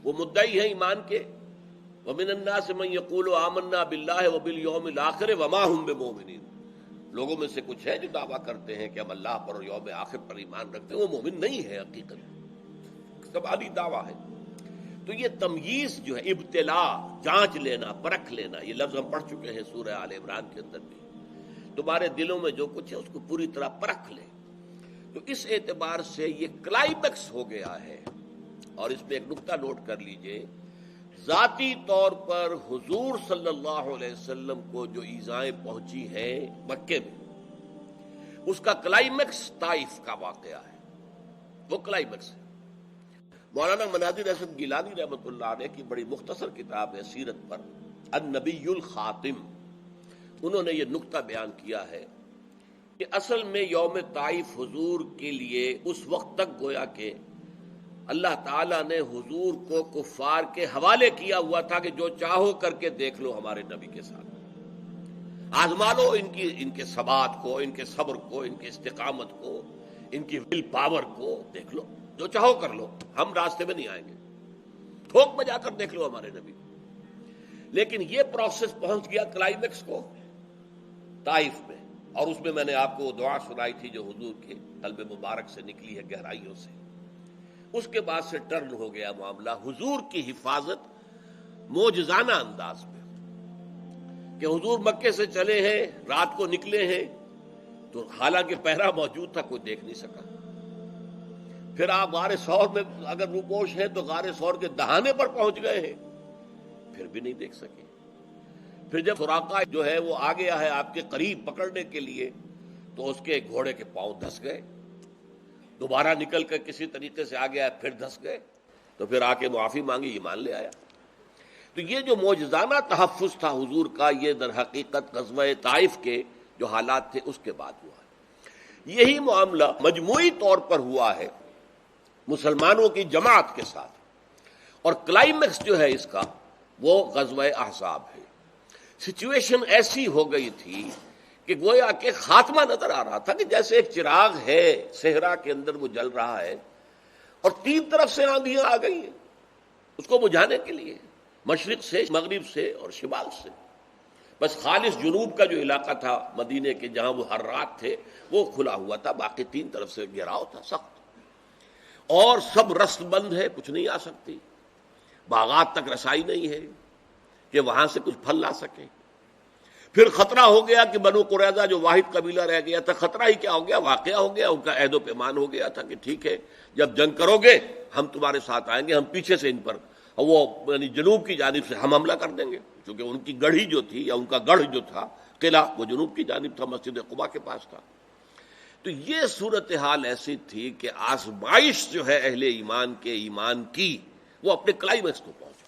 وہ مدعی ہیں ایمان کے، وَمِنَ النَّاسِ مَن يَقُولُ آمَنَّا بِاللَّهِ وَبِالْيَوْمِ الْآخِرِ وَمَا هُم بِمُؤْمِنِينَ، لوگوں میں سے کچھ ہے جو دعویٰ کرتے ہیں کہ ہم اللہ پر اور یوم آخر پر ایمان رکھتے ہیں، وہ مومن نہیں ہے، حقیقت کبالی دعویٰ ہے۔ تو یہ تمییز جو ہے، ابتلا، جانچ لینا، پرکھ لینا، یہ لفظ ہم پڑھ چکے ہیں سورہ آل عمران کے اندر بھی، تمہارے دلوں میں جو کچھ ہے اس کو پوری طرح پرکھ لے۔ تو اس اعتبار سے یہ کلائمیکس ہو گیا ہے۔ اور اس میں ایک نقطہ نوٹ کر لیجئے، ذاتی طور پر حضور صلی اللہ علیہ وسلم کو جو ایذائیں پہنچی ہیں مکے میں، اس کا کلائمیکس طائف کا واقعہ ہے، وہ کلائمیکس ہے۔ مولانا مناظر اسد گیلانی رحمۃ اللہ علیہ کی بڑی مختصر کتاب ہے سیرت پر، النبی الخاتم، انہوں نے یہ نقطہ بیان کیا ہے کہ اصل میں یوم طائف حضور کے لیے اس وقت تک گویا کہ اللہ تعالیٰ نے حضور کو کفار کے حوالے کیا ہوا تھا کہ جو چاہو کر کے دیکھ لو ہمارے نبی کے ساتھ، آزما لو ان کے ثبات کو، ان کے صبر کو، ان کی استقامت کو، ان کی ول پاور کو دیکھ لو، جو چاہو کر لو، ہم راستے میں نہیں آئیں گے، ٹھوک بجا کر دیکھ لو ہمارے نبی کو۔ لیکن یہ پروسیس پہنچ گیا کلائمیکس کو طائف میں، اور اس میں میں نے آپ کو وہ دعا سنائی تھی جو حضور کے قلب مبارک سے نکلی ہے گہرائیوں سے۔ اس کے بعد سے ٹرن ہو گیا معاملہ حضور کی حفاظت معجزانہ انداز میں، کہ حضور مکے سے چلے ہیں، رات کو نکلے ہیں تو حالانکہ پہرا موجود تھا، کوئی دیکھ نہیں سکا۔ پھر آپ غار ثور میں اگر روپوش ہیں تو غار ثور کے دہانے پر پہنچ گئے ہیں، پھر بھی نہیں دیکھ سکے۔ پھر جب سراقہ جو ہے وہ آ گیا ہے آپ کے قریب پکڑنے کے لیے، تو اس کے گھوڑے کے پاؤں دھس گئے، دوبارہ نکل کر کسی طریقے سے آ گیا، پھر دھس گئے، تو پھر آ کے معافی مانگی، ایمان لے آیا۔ تو یہ جو معجزانہ تحفظ تھا حضور کا، یہ در حقیقت غزوہ طائف کے جو حالات تھے اس کے بعد ہوا ہے۔ یہی معاملہ مجموعی طور پر ہوا ہے مسلمانوں کی جماعت کے ساتھ، اور کلائمیکس جو ہے اس کا وہ غزوہ احزاب ہے۔ سچویشن ایسی ہو گئی تھی کہ گویا کہ خاتمہ نظر آ رہا تھا، کہ جیسے ایک چراغ ہے صحرا کے اندر وہ جل رہا ہے، اور تین طرف سے آندھیاں آ گئی ہیں اس کو بجھانے کے لیے، مشرق سے، مغرب سے اور شمال سے۔ بس خالص جنوب کا جو علاقہ تھا مدینے کے جہاں وہ ہر رات تھے وہ کھلا ہوا تھا، باقی تین طرف سے گھیراؤ تھا سخت، اور سب رست بند ہے، کچھ نہیں آ سکتی، باغات تک رسائی نہیں ہے کہ وہاں سے کچھ پھل لا سکے۔ پھر خطرہ ہو گیا کہ بنو قریظہ جو واحد قبیلہ رہ گیا تھا، خطرہ ہی کیا ہو گیا، واقعہ ہو گیا، ان کا عہد و پیمان ہو گیا تھا کہ ٹھیک ہے جب جنگ کرو گے ہم تمہارے ساتھ آئیں گے، ہم پیچھے سے ان پر، وہ یعنی جنوب کی جانب سے ہم حملہ کر دیں گے، کیونکہ ان کی گڑھی جو تھی یا ان کا گڑھ جو تھا قلعہ وہ جنوب کی جانب تھا، مسجد قباء کے پاس تھا۔ تو یہ صورتحال ایسی تھی کہ آزمائش جو ہے اہل ایمان کے ایمان کی وہ اپنے کلائمیکس کو پہنچ گئی۔